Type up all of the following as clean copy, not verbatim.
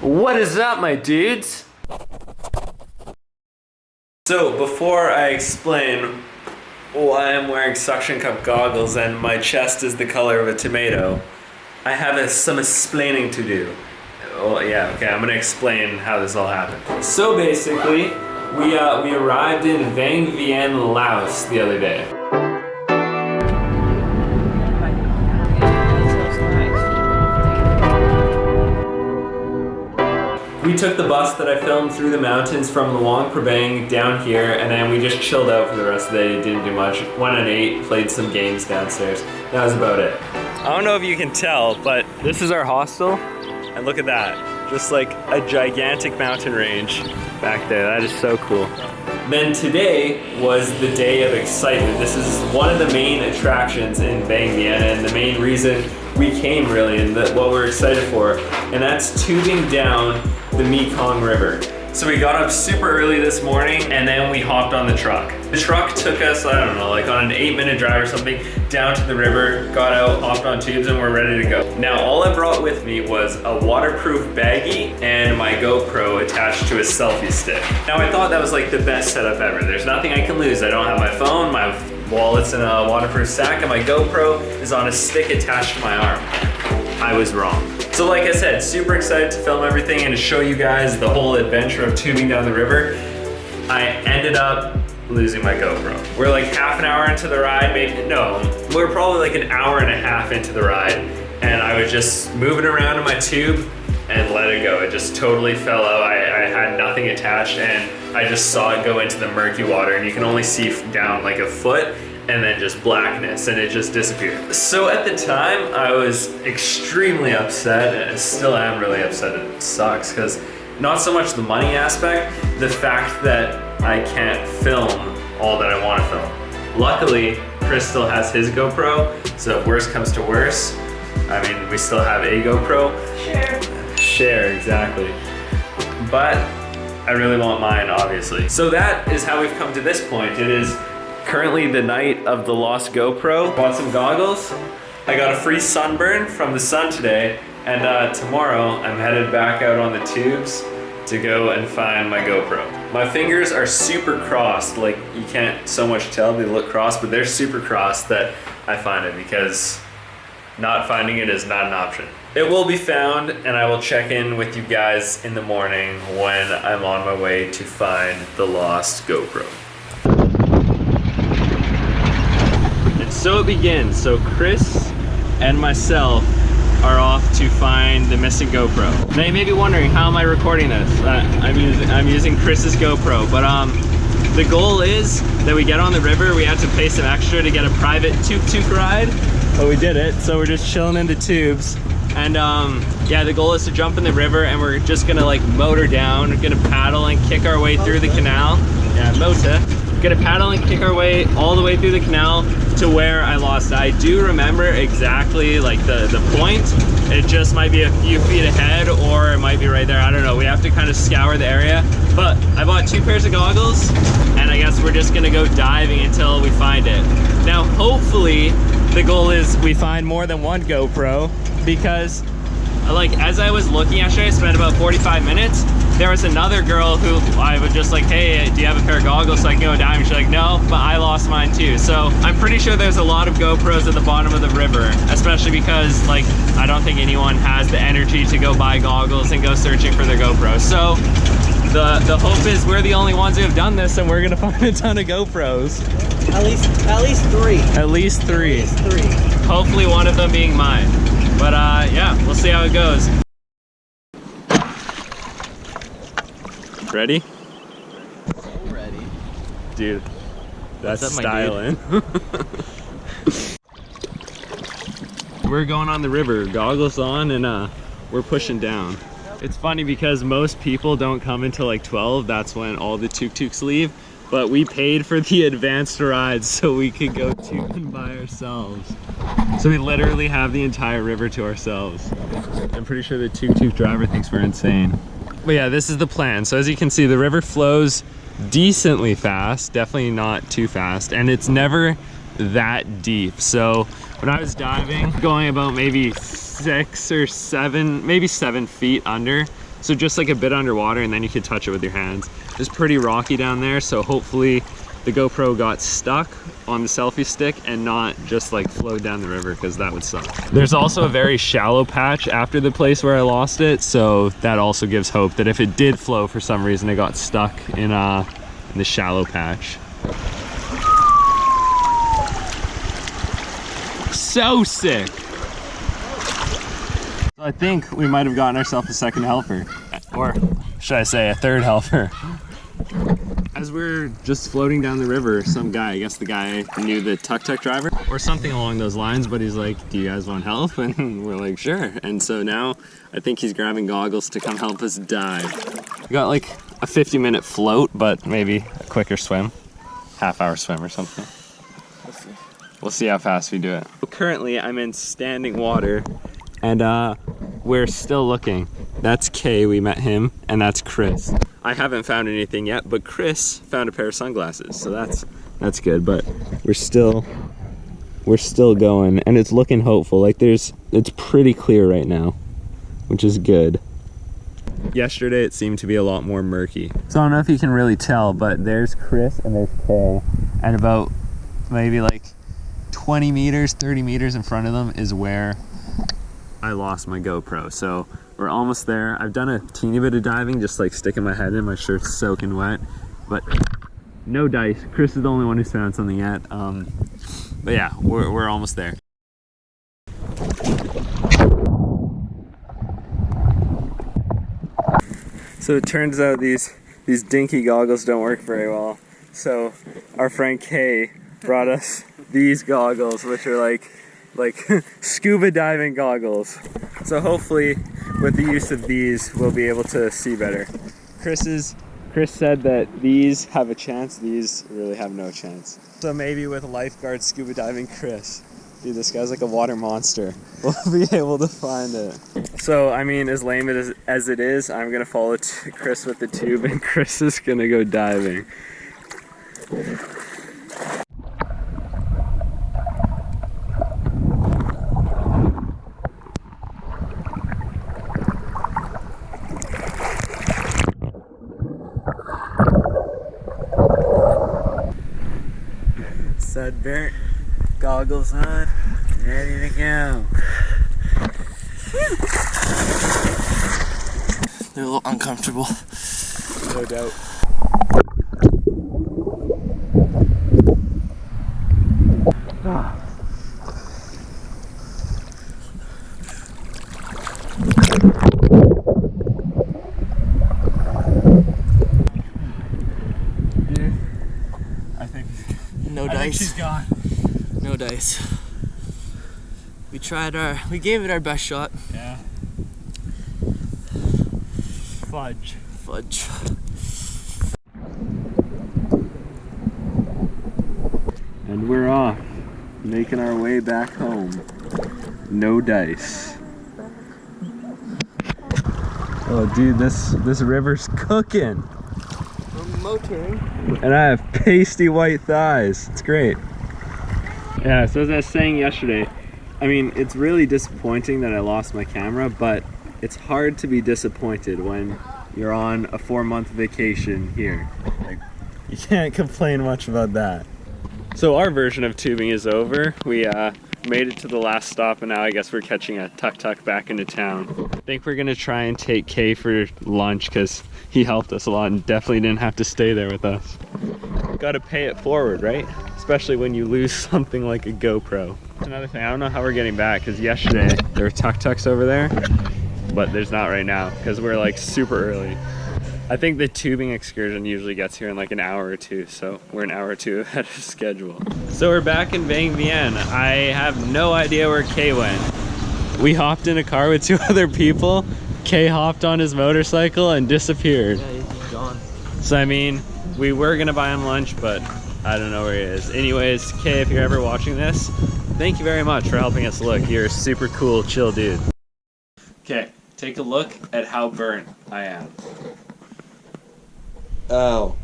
What is up, my dudes? So before I explain why I'm wearing suction cup goggles and my chest is the color of a tomato, I have some explaining to do. Well, yeah, okay, I'm gonna explain how this all happened. So basically, we arrived in Vang Vieng Laos the other day. We took the bus that I filmed through the mountains from Luang Prabang down here, and then we just chilled out for the rest of the day, didn't do much. Went and ate, played some games downstairs. That was about it. I don't know if you can tell, but this is our hostel, and look at that. Just like a gigantic mountain range back there. That is so cool. Then today was the day of excitement. This is one of the main attractions in Vang Vieng, and the main reason we came really, and what we're excited for, and that's tubing down the Mekong River. So we got up super early this morning, and then we hopped on the truck. The truck took us, I don't know, like on an 8-minute drive or something, down to the river, got out, hopped on tubes, and we're ready to go. Now, all I brought with me was a waterproof baggie and my GoPro attached to a selfie stick. Now, I thought that was like the best setup ever. There's nothing I can lose. I don't have my phone, my wallet's in a waterproof sack, and my GoPro is on a stick attached to my arm. I was wrong. So like I said, super excited to film everything and to show you guys the whole adventure of tubing down the river. I ended up losing my GoPro. We're like half an hour into the ride, maybe, no, we're probably like an hour and a half into the ride, and I was just moving around in my tube and let it go. It just totally fell out. I had nothing attached, and I just saw it go into the murky water, and you can only see down like a foot, and then just blackness, and it just disappeared. So at the time, I was extremely upset, and I still am really upset. It sucks, because not so much the money aspect, the fact that I can't film all that I want to film. Luckily, Chris still has his GoPro, so if worse comes to worse, I mean, we still have a GoPro. Share, exactly. But I really want mine, obviously. So that is how we've come to this point. It is currently the night of the lost GoPro. Bought some goggles. I got a free sunburn from the sun today, and tomorrow I'm headed back out on the tubes to go and find my GoPro. My fingers are super crossed, like you can't so much tell, they look crossed, but they're super crossed that I find it, because not finding it is not an option. It will be found, and I will check in with you guys in the morning when I'm on my way to find the lost GoPro. So it begins. So Chris and myself are off to find the missing GoPro. Now you may be wondering, how am I recording this? I'm using Chris's GoPro, but the goal is that we get on the river. We have to pay some extra to get a private tuk-tuk ride, but we did it. So we're just chilling in the tubes, and yeah, the goal is to jump in the river, and we're just gonna like motor down. We're gonna paddle and kick our way through the canal. Yeah, motor. Gonna paddle and kick our way all the way through the canal to where I lost. I do remember exactly like the point. It just might be a few feet ahead, or it might be right there. I don't know. We have to kind of scour the area. But I bought 2 pairs of goggles, and I guess we're just gonna go diving until we find it. Now, hopefully, the goal is we find more than one GoPro, because like as I was looking yesterday, I spent about 45 minutes. There was another girl who I was just like, hey, do you have a pair of goggles so I can go dive? And she's like, no, but I lost mine too. So I'm pretty sure there's a lot of GoPros at the bottom of the river, especially because like I don't think anyone has the energy to go buy goggles and go searching for their GoPros. So the hope is we're the only ones who have done this, and we're gonna find a ton of GoPros. At least 3. At least 3. At least 3. Hopefully one of them being mine. But yeah, we'll see how it goes. Ready? So ready. Dude, that's What's up, styling. We're going on the river, goggles on, and we're pushing down. It's funny because most people don't come until like 12. That's when all the tuk-tuks leave. But we paid for the advanced rides so we could go tubing by ourselves. So we literally have the entire river to ourselves. I'm pretty sure the tuk-tuk driver thinks we're insane. But yeah, this is the plan. So as you can see, the river flows decently fast, definitely not too fast, and it's never that deep. So when I was diving, going about maybe 6 or 7, maybe 7 feet under, So just like a bit underwater, and then you could touch it with your hands. It's pretty rocky down there, so hopefully the GoPro got stuck on the selfie stick and not just like flowed down the river, because that would suck. There's also a very shallow patch after the place where I lost it, so that also gives hope that if it did flow for some reason, it got stuck in the shallow patch. So sick. I think we might have gotten ourselves a second helper, or should I say a third helper. As we're just floating down the river, some guy, I guess the guy knew the tuk-tuk driver or something along those lines, but he's like, do you guys want help? And we're like, sure. And so now I think he's grabbing goggles to come help us dive. We got like a 50-minute float, but maybe a quicker swim, half-hour swim or something. We'll see how fast we do it. Currently, I'm in standing water, and we're still looking. That's Kay, we met him, and that's Chris. I haven't found anything yet, but Chris found a pair of sunglasses, so that's good. But we're still going, and it's looking hopeful. Like it's pretty clear right now, which is good. Yesterday it seemed to be a lot more murky. So I don't know if you can really tell, but there's Chris and there's Kay, and about maybe like 20 meters, 30 meters in front of them is where I lost my GoPro. So we're almost there. I've done a teeny bit of diving, just like sticking my head in, my shirt's soaking wet, but no dice. Chris is the only one who's found something yet. But yeah, we're almost there. So it turns out these dinky goggles don't work very well. So our friend Kay brought us these goggles, which are like scuba diving goggles. So hopefully with the use of these, we'll be able to see better. Chris said that these have a chance, these really have no chance. So maybe with lifeguard scuba diving Chris, dude, this guy's like a water monster, we'll be able to find it. So, I mean, as lame as it is, I'm gonna follow Chris with the tube, and Chris is gonna go diving. Sunburnt, goggles on, ready to go. They're a little uncomfortable. No doubt. Dude, I think she's gone. No dice. We gave it our best shot. Yeah. Fudge. And we're off, making our way back home. No dice. Oh dude, this river's cooking. We're motoring. And I have pasty white thighs. It's great. Yeah, so as I was saying yesterday, I mean, it's really disappointing that I lost my camera, but it's hard to be disappointed when you're on a 4-month vacation here. Like, you can't complain much about that. So our version of tubing is over. We made it to the last stop, and now I guess we're catching a tuk-tuk back into town. I think we're gonna try and take Kay for lunch because he helped us a lot and definitely didn't have to stay there with us. Gotta pay it forward, right? Especially when you lose something like a GoPro. Another thing, I don't know how we're getting back, because yesterday there were tuk-tuks over there, but there's not right now because we're like super early. I think the tubing excursion usually gets here in like an hour or two, so we're an hour or two ahead of schedule. So we're back in Vang Vieng. I have no idea where Kay went. We hopped in a car with 2 other people. Kay hopped on his motorcycle and disappeared. Yeah, he's gone. So I mean, we were gonna buy him lunch, but I don't know where he is. Anyways, Kay, if you're ever watching this, thank you very much for helping us look. You're a super cool, chill dude. Okay, take a look at how burnt I am. Ow.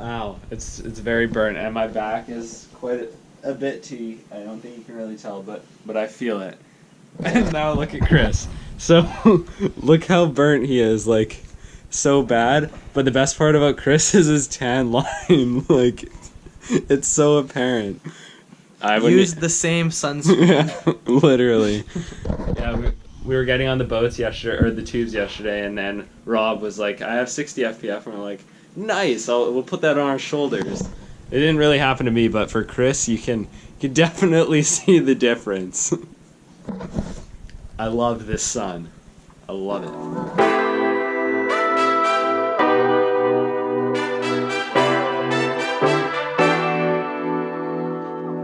Ow, it's very burnt, and my back is quite a bit too. I don't think you can really tell, but I feel it. And now look at Chris. So, look how burnt he is, like, so bad. But the best part about Chris is his tan line. Like, it's so apparent. I would use the same sunscreen. Yeah, literally. Yeah, we were getting on the boats yesterday, or the tubes yesterday, and then Rob was like, I have 60 FPF, and we're like, nice, we'll put that on our shoulders. It didn't really happen to me, but for Chris, you can definitely see the difference. I love this sun. I love it.